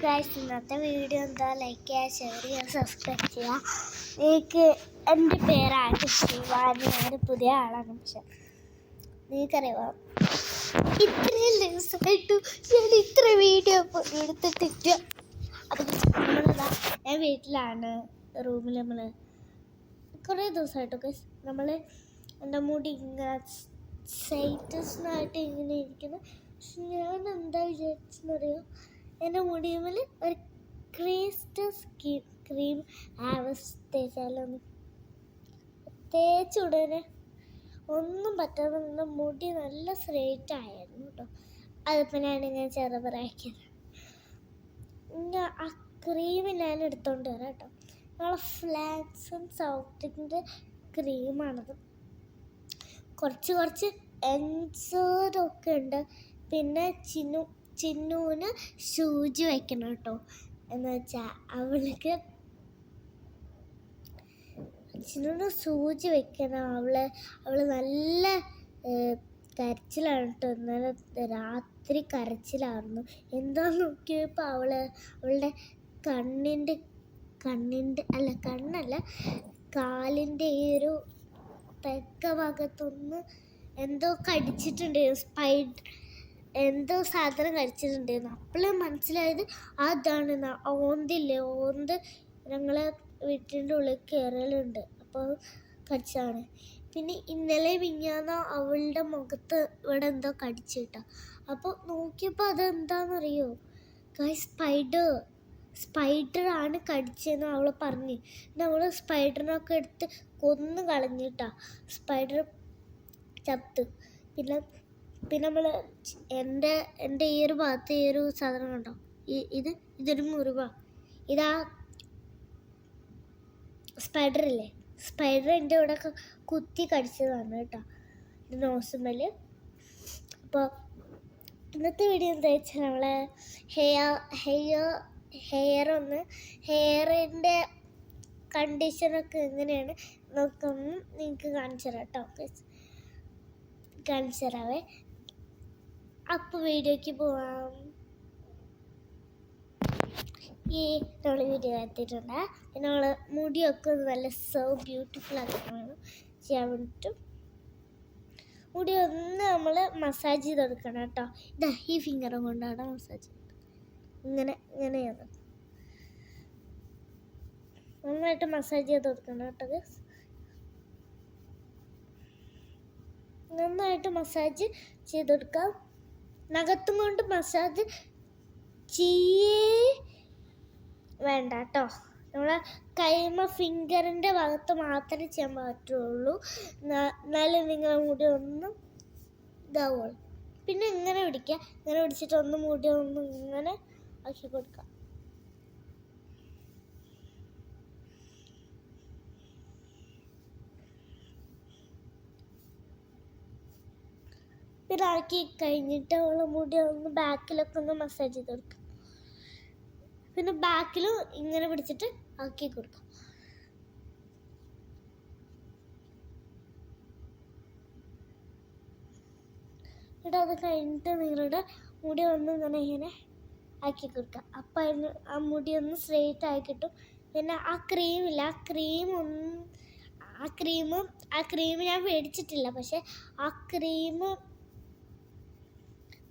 Guys, ഇന്നത്തെ video എന്താ? Like ചെയ്യുക, ഷെയർ ചെയ്യുക, സബ്സ്ക്രൈബ് ചെയ്യുക. നിങ്ങൾക്ക് എൻ്റെ പേരാണ് ശിവാനി. ഞാൻ പുതിയ ആളാണ്. പക്ഷെ നിങ്ങൾക്കറിയാമോ, ഇത്രയും ദിവസമായിട്ടും ഞാൻ ഇത്ര വീഡിയോ എടുത്തിട്ടില്ല. അപ്പം നമ്മളെന്താ, ഞാൻ വീട്ടിലാണ്, റൂമിൽ നമ്മൾ കുറേ ദിവസമായിട്ടൊക്കെ നമ്മൾ എൻ്റെ മുടി ഇങ്ങനെ സൈറ്റസ്നായിട്ട് ഇങ്ങനെ ഇരിക്കുന്നു. പക്ഷെ ഞാൻ എന്താ വിചാരിച്ചെന്നറിയോ, എൻ്റെ മുടിയുമ്മൽ ഒരു ക്രീസ്റ്റസ് ക്രീം തേച്ചാലൊന്ന് തേച്ചുടനെ ഒന്നും പറ്റാതെ എൻ്റെ മുടി നല്ല സ്ട്രെയിറ്റ് ആയിരുന്നു കേട്ടോ. അതിപ്പോൾ ഞാൻ ചെറുപറാക്കിയത്. ആ ക്രീം ഞാൻ എടുത്തോണ്ട് വരാം കേട്ടോ. നമ്മളെ ഫ്ലാക്സ് ആൻഡ് സൗത്തിൻ്റെ ക്രീമാണത്. കുറച്ച് എൻസേർഡൊക്കെ ഉണ്ട്. പിന്നെ ചിന്നുവിന് സൂചി വയ്ക്കണം കേട്ടോ. എന്ന് വെച്ചാൽ അവൾക്ക് ചിന്നുവിന് സൂചി വയ്ക്കണം. അവൾ നല്ല കരച്ചിലാണ് കേട്ടോ. ഇന്നലെ രാത്രി കരച്ചിലായിരുന്നു. എന്താന്ന് നോക്കിയപ്പോൾ അവളുടെ കണ്ണല്ല കാലിൻ്റെ ഈ ഒരു തെക്ക ഭാഗത്തൊന്ന് എന്തോ കടിച്ചിട്ടുണ്ടായിരുന്നു. എന്തോ സാധനം കടിച്ചിട്ടുണ്ടായിരുന്നു. അപ്പോഴേ മനസ്സിലായത് അതാണ് ഓന്ത് ഞങ്ങളെ വീട്ടിൻ്റെ ഉള്ളിൽ കയറലുണ്ട്. അപ്പോൾ കടിച്ചതാണ്. പിന്നെ ഇന്നലെ മിഞ്ഞാന്ന് അവളുടെ മുഖത്ത് ഇവിടെ എന്തോ കടിച്ചിട്ടാ. അപ്പോൾ നോക്കിയപ്പോൾ അതെന്താണെന്നറിയോ ഗൈസ്, സ്പൈഡറാണ് കടിച്ചതെന്ന് അവൾ പറഞ്ഞ്. നമ്മൾ സ്പൈഡറിനൊക്കെ എടുത്ത് കൊന്നു കളഞ്ഞിട്ടാ സ്പൈഡർ ചത്ത്. പിന്നെ നമ്മൾ എൻ്റെ ഈ ഒരു ഭാഗത്ത് ഈ ഒരു സാധനം കണ്ടോ, ഇതൊരു മുറിവ. ഇതാ സ്പൈഡറില്ലേ, സ്പൈഡർ എൻ്റെ ഇവിടെ കുത്തി കടിച്ചതാണ് കേട്ടോ, നോസുമ്മൽ. അപ്പോൾ ഇന്നത്തെ വീഡിയോ എന്താ വെച്ചാൽ നമ്മളെ ഹെയറിൻ്റെ കണ്ടീഷനൊക്കെ എങ്ങനെയാണ് നോക്കൊന്നും നിങ്ങൾക്ക് കാണിച്ചു തരാം കേട്ടോ. കാണിച്ചു തരാവേ. അപ്പോൾ വീഡിയോയ്ക്ക് പോവാം. നമ്മൾ വീഡിയോ എത്തിയിട്ടുണ്ട്. പിന്നെ നമ്മൾ മുടിയൊക്കെ നല്ല ബ്യൂട്ടിഫുൾ ആക്കണം ചെയ്യാൻ വേണ്ടിയിട്ടും മുടി ഒന്ന് നമ്മൾ മസാജ് ചെയ്ത് കൊടുക്കണം കേട്ടോ. ഇതാ ഈ ഫിംഗറും കൊണ്ടാണ് മസാജ് ചെയ്യുന്നത്. ഇങ്ങനെയാണ് നന്നായിട്ട് മസാജ് ചെയ്ത് കൊടുക്കണം കേട്ടോ. നന്നായിട്ട് മസാജ് ചെയ്ത് കൊടുക്കാം. നഖത്തും കൊണ്ട് മസാജ് വേണ്ട കേട്ടോ. നമ്മളെ ഫിംഗറിൻ്റെ ഭാഗത്ത് മാത്രമേ ചെയ്യാൻ പറ്റുള്ളൂ. എന്നാലും നിങ്ങളെ മുടി ഒന്നും ഇതാവുള്ളൂ. പിന്നെ ഇങ്ങനെ പിടിക്കുക. ഇങ്ങനെ പിടിച്ചിട്ട് ഒന്ന് മുടി ഒന്ന് ഇങ്ങനെ ആക്കി കൊടുക്കാം. പിന്നെ ആക്കി കഴിഞ്ഞിട്ട് അവൾ മുടി ഒന്ന് ബാക്കിലൊക്കെ ഒന്ന് മസാജ് ചെയ്ത് കൊടുക്കാം. പിന്നെ ബാക്കിലും ഇങ്ങനെ പിടിച്ചിട്ട് ആക്കി കൊടുക്കാം. എന്നിട്ട് അത് കഴിഞ്ഞിട്ട് നിങ്ങളുടെ മുടി ഒന്ന് ഇങ്ങനെ ആക്കി കൊടുക്കാം. അപ്പം ആ മുടി ഒന്ന് സ്ട്രെയിറ്റ് ആയി കിട്ടും. പിന്നെ ആ ക്രീമില്ല, ആ ക്രീം ഞാൻ മേടിച്ചിട്ടില്ല. പക്ഷെ ആ ക്രീം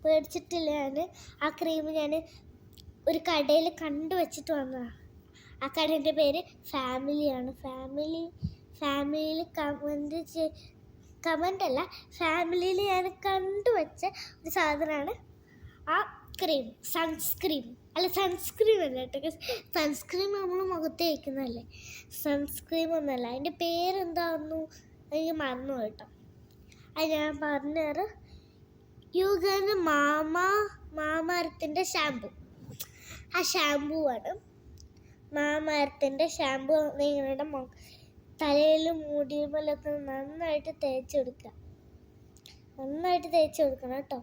മേടിച്ചിട്ടില്ല ഞാൻ. ആ ക്രീം ഞാൻ ഒരു കടയിൽ കണ്ടുവച്ചിട്ട് വന്നതാണ്. ആ കടേൻ്റെ പേര് ഫാമിലിയാണ്. ഫാമിലിയിൽ കമൻ്റ് അല്ല, ഫാമിലിയിൽ ഞാൻ കണ്ടുവച്ച ഒരു സാധനമാണ് ആ ക്രീം. സൺസ്ക്രീം അല്ല കേട്ടോ. സൺസ്ക്രീം നമ്മൾ മുഖത്ത് വയ്ക്കുന്നതല്ലേ, സൺസ്ക്രീം ഒന്നുമല്ല. അതിൻ്റെ പേരെന്താണെന്നു എനിക്ക് മറന്നു കേട്ടോ. അത് ഞാൻ പറഞ്ഞുതരാം. യുഗന് മാമരത്തിൻ്റെ ഷാമ്പു. ആ ഷാമ്പൂ ആണ് മാമരത്തിൻ്റെ ഷാമ്പു. നിങ്ങളുടെ തലയിലും മുടിയുമലൊക്കെ നന്നായിട്ട് തേച്ച് കൊടുക്കണം കേട്ടോ.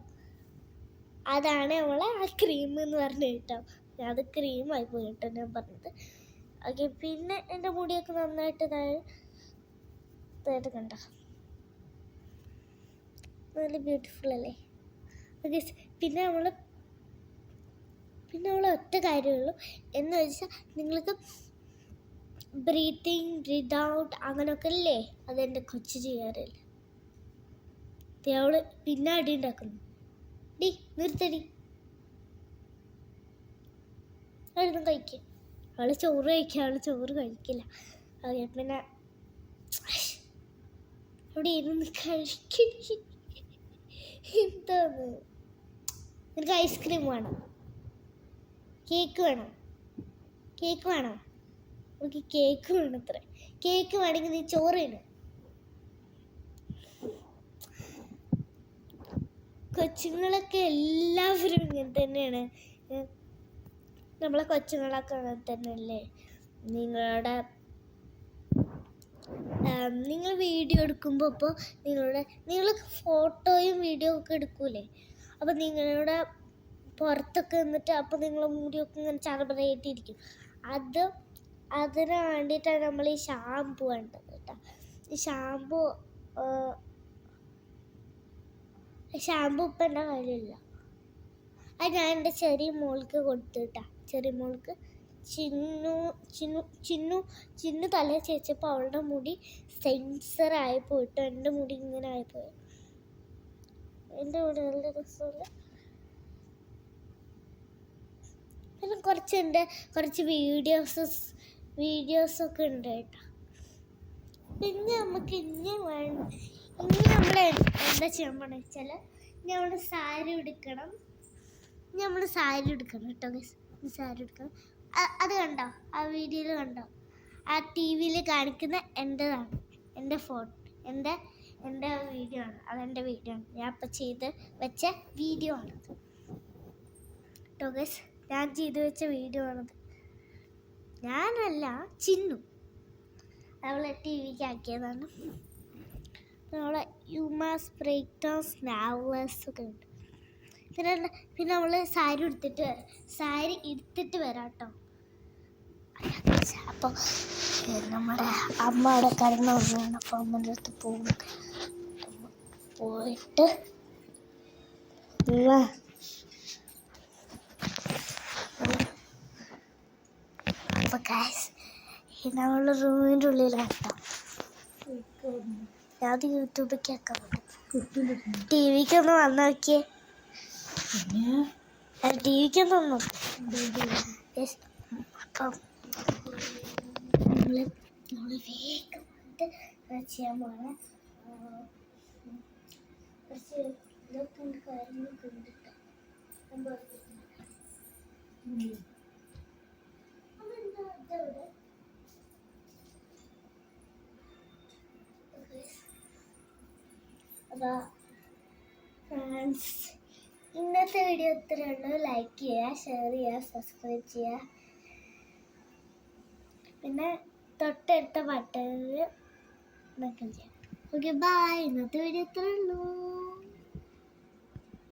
അതാണ് നമ്മളെ ആ ക്രീം എന്ന് പറഞ്ഞു കേട്ടോ. അത് ക്രീമായി പോയിട്ടോ ഞാൻ പറഞ്ഞത്. ഓക്കെ, പിന്നെ എൻ്റെ മുടിയൊക്കെ നന്നായിട്ട് കണ്ടോ, നല്ല ബ്യൂട്ടിഫുൾ അല്ലേ. പിന്നെ നമ്മൾ പിന്നെ അവൾ ഒറ്റ കാര്യമുള്ളൂ എന്ന് വെച്ചാൽ നിങ്ങൾക്ക് ബ്രീത്തിങ് ബ്രീത്ത് ഔട്ട് അങ്ങനെയൊക്കെ അല്ലേ അതെൻ്റെ കൊച്ചു ചെയ്യാറില്ല. അവൾ പിന്നെ അടി ഉണ്ടാക്കുന്നു. ഡി നിർത്തടി, അവളൊന്നും കഴിക്കുക. അവൾ ചോറ് കഴിക്കുക, അവൾ ചോറ് കഴിക്കില്ല. അതെ പിന്നെ അവിടെ ഇരുന്ന് കഴിക്കടി. എന്താണ് നിനക്ക് ഐസ്ക്രീം വേണം, കേക്ക് വേണം, കേക്ക് വേണം, എനിക്ക് കേക്ക് വേണം. അത്ര കേക്ക് വേണമെങ്കിൽ നീ ചോറ് വേണം. കൊച്ചുങ്ങളൊക്കെ എല്ലാവരും ഇങ്ങനെ തന്നെയാണ്. നമ്മളെ കൊച്ചുങ്ങളൊക്കെ അങ്ങനെ തന്നെയല്ലേ. നിങ്ങൾ വീഡിയോ എടുക്കുമ്പോൾ ഇപ്പോൾ നിങ്ങൾ ഫോട്ടോയും വീഡിയോ ഒക്കെ എടുക്കൂലേ, അപ്പോൾ നിങ്ങളുടെ പുറത്തൊക്കെ നിന്നിട്ട് അപ്പോൾ നിങ്ങളെ മുടിയൊക്കെ ഇങ്ങനെ ചറപറയായിട്ടിരിക്കും. അതിന് വേണ്ടിയിട്ടാണ് നമ്മൾ ഈ ഷാമ്പു വേണ്ടത് കേട്ടോ. ഈ ഷാമ്പു ഇപ്പം എൻ്റെ കയ്യിലില്ല. അത് ഞാൻ എൻ്റെ ചെറിയ മോൾക്ക് കൊടുത്തുട്ടാ. ചെറിയ മോൾക്ക് ചിന്നു തല ചേച്ചപ്പോൾ അവളുടെ മുടി സെൻസറായി പോയിട്ട് എൻ്റെ മുടി ഇങ്ങനെ ആയിപ്പോയി. എൻ്റെ മുടി നല്ല രസമില്ല. പിന്നെ കുറച്ച് വീഡിയോസൊക്കെ ഉണ്ട് കേട്ടോ. പിന്നെ നമുക്ക് ഇനി നമ്മൾ എന്താ ചെയ്യാൻ പോണെന്ന് വെച്ചാൽ നമ്മൾ സാരി എടുക്കണം. നമ്മൾ സാരി എടുക്കണം കേട്ടോ. സാരി എടുക്കണം. അത് കണ്ടോ, ആ വീഡിയോയിൽ കണ്ടോ, ആ ടി വിയിൽ കാണിക്കുന്ന എൻ്റെതാണ്, എൻ്റെ ഫോട്ടോ, എൻ്റെ വീഡിയോ ആണ്. അതെൻ്റെ വീഡിയോ ആണ്. ഞാൻ ഇപ്പം ചെയ്ത് വെച്ച വീഡിയോ ആണത് കേട്ടോ ഗൈസ്. ഞാൻ ചെയ്ത് വെച്ച വീഡിയോ ആണത്. ഞാനല്ല, ചിന്നു അവളെ ടി വിക്ക് ആക്കിയതാണ്. നമ്മളെ യുമാസ് ബ്രേക്ക് ഡൗൺ സ്നാവ്ലേഴ്സ് ഒക്കെ ഉണ്ട്. പിന്നെ നമ്മൾ സാരി എടുത്തിട്ട് വരാം കേട്ടോ. അപ്പോൾ നമ്മുടെ അമ്മ അവിടെ കടന്നു വന്നതാണ്. അപ്പോൾ അമ്മൻ്റെ അടുത്ത് പോയിട്ട് അപ്പോൾ ഗൈസ് നമ്മൾ റൂമിൻ്റെ ഉള്ളിലാണ് കേട്ടോ. അത് യൂട്യൂബിലേക്ക് ആക്കാൻ പറ്റും. ടി വിക്കൊന്ന് വന്ന് നോക്കിയേ, ടി വിക്കൊന്ന് വന്നു. അപ്പം നമ്മൾ വേഗം ചെയ്യാൻ പോകണം. കുറച്ച് ഇതൊക്കെ ഉണ്ട്, കാര്യങ്ങളൊക്കെ ഉണ്ട് കേട്ടോ. അപ്പോൾ ഫ്രണ്ട്സ്, ഇന്നത്തെ വീഡിയോ ഇത്രയേ ഉള്ളൂ. ലൈക്ക് ചെയ്യുക, ഷെയർ ചെയ്യുക, സബ്സ്ക്രൈബ് ചെയ്യുക. പിന്നെ തൊട്ടടുത്ത ബട്ടണിൽ നിൽക്കുകയും ചെയ്യാം. Okay bye. ഇന്നത്തെ വീഡിയോ ഇത്രയേ ഉള്ളൂ.